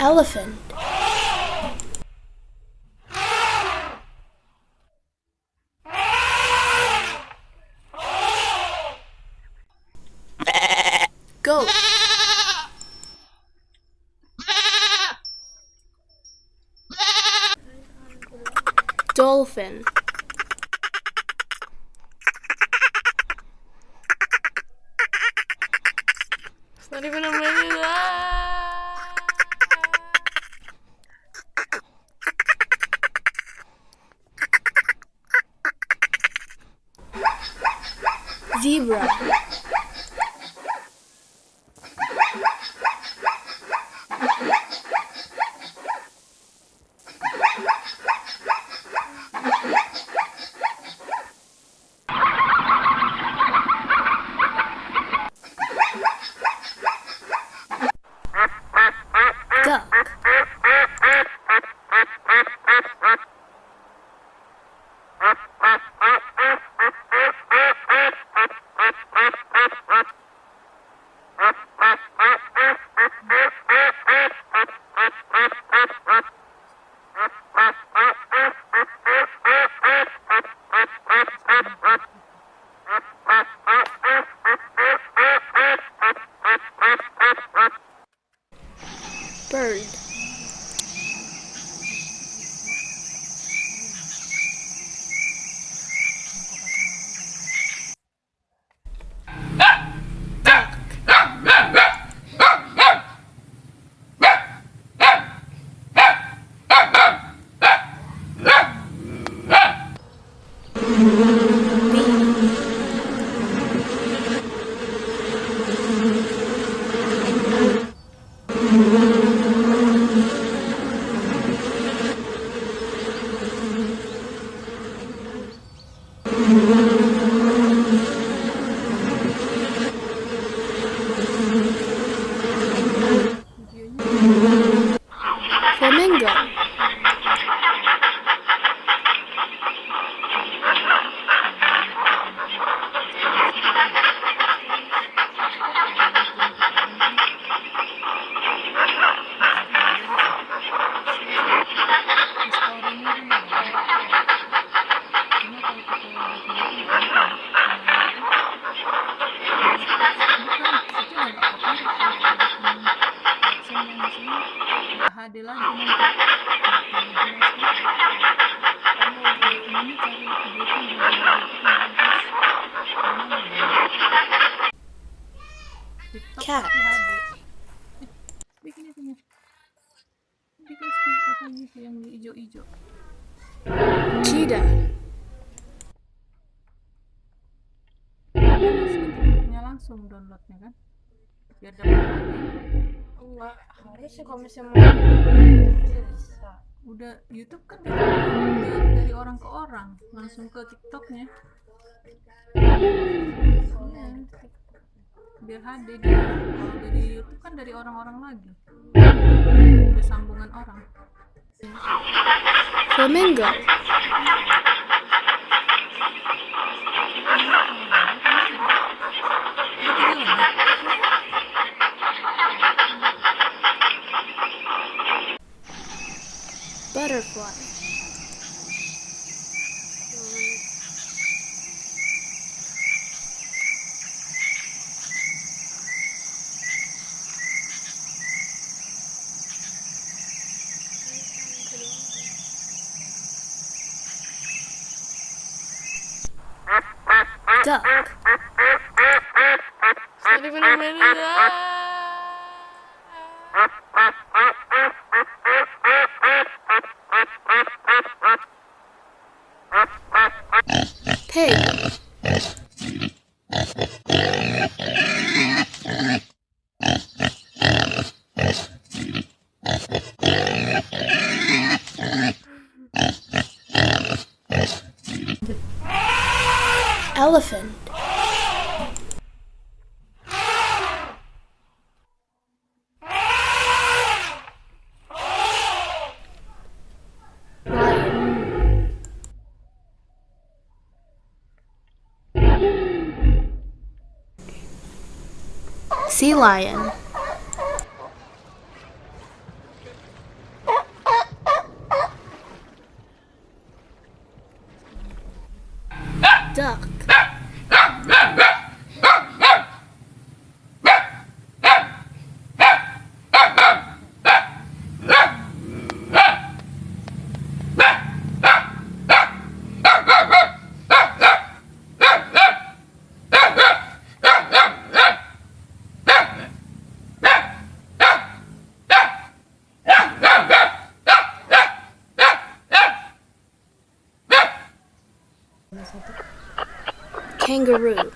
Elephant. Goat. Dolphin. It's not even a minute. Zebra. Duck. Bird. Flamingo. HD lagi nanti. Kamu ini cari video itu TikTok Cat. tapi HD. Bikin itunya. Bikin speak apa gitu yang hijau-hijau. Cheetah. TikToknya langsung downloadnya kan. Biar dapat HD. Enggak, harusnya kalau misalnya mau bisa. Udah YouTube kan dari orang ke orang langsung ke TikToknya. Iya. Biar HD dia. Kalau dari YouTube kan dari orang-orang lagi. Udah sambungan orang. Flamingo. Butterfly. Duck. It's not even a minute. Pig. Elephant. Sea lion. Duck. Kangaroo.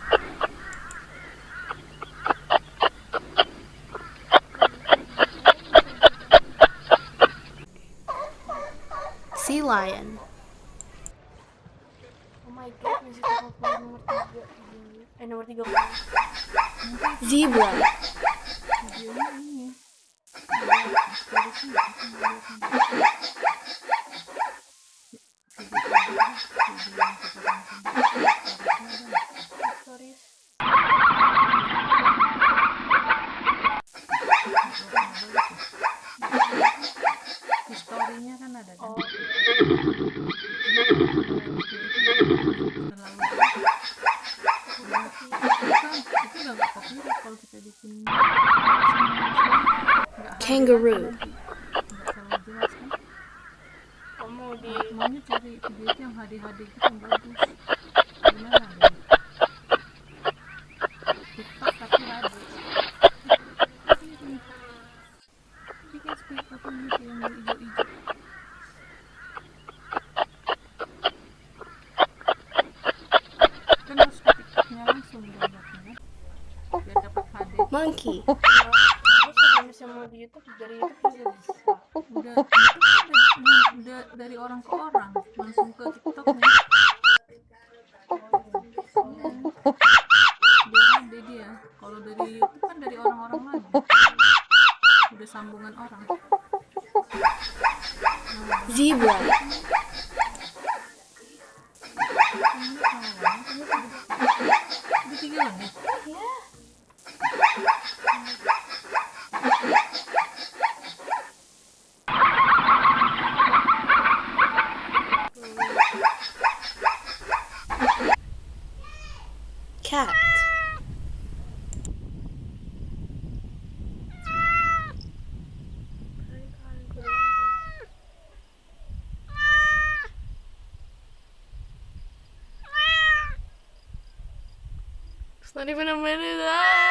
Sea lion. Oh my god, masih 30 nomor 3 dulu. Nomor 30. Zebra. Videonya ini ada storiesnya aku nggak lihat nih. Video yang kita tonton storiesnya ada. Stories. Di story-nya kan ada kan. Oh, Itu udah nggak copyright kalau kita bikin Kangaroo. nggak terlalu jelas kan. kamu di Maunya cari video itu yang HD gitu yang bagus. Gimana nih? TikTok tapi HD. Bikin speed apa nih yang hijau-hijau. Kan harus ke TikToknya langsung downloadnya kan. Biar dapat HD. Monkey. Terus kalau misalnya mau di YouTube, dari YouTube juga bisa. Udah dari orang ke orang langsung ke TikTok nih. Dia HD dia. Kalau dari YouTube kan dari orang-orang lagi. Udah sambungan orang. Zebra. Udah 3 menit. Cat. It's not even a minute.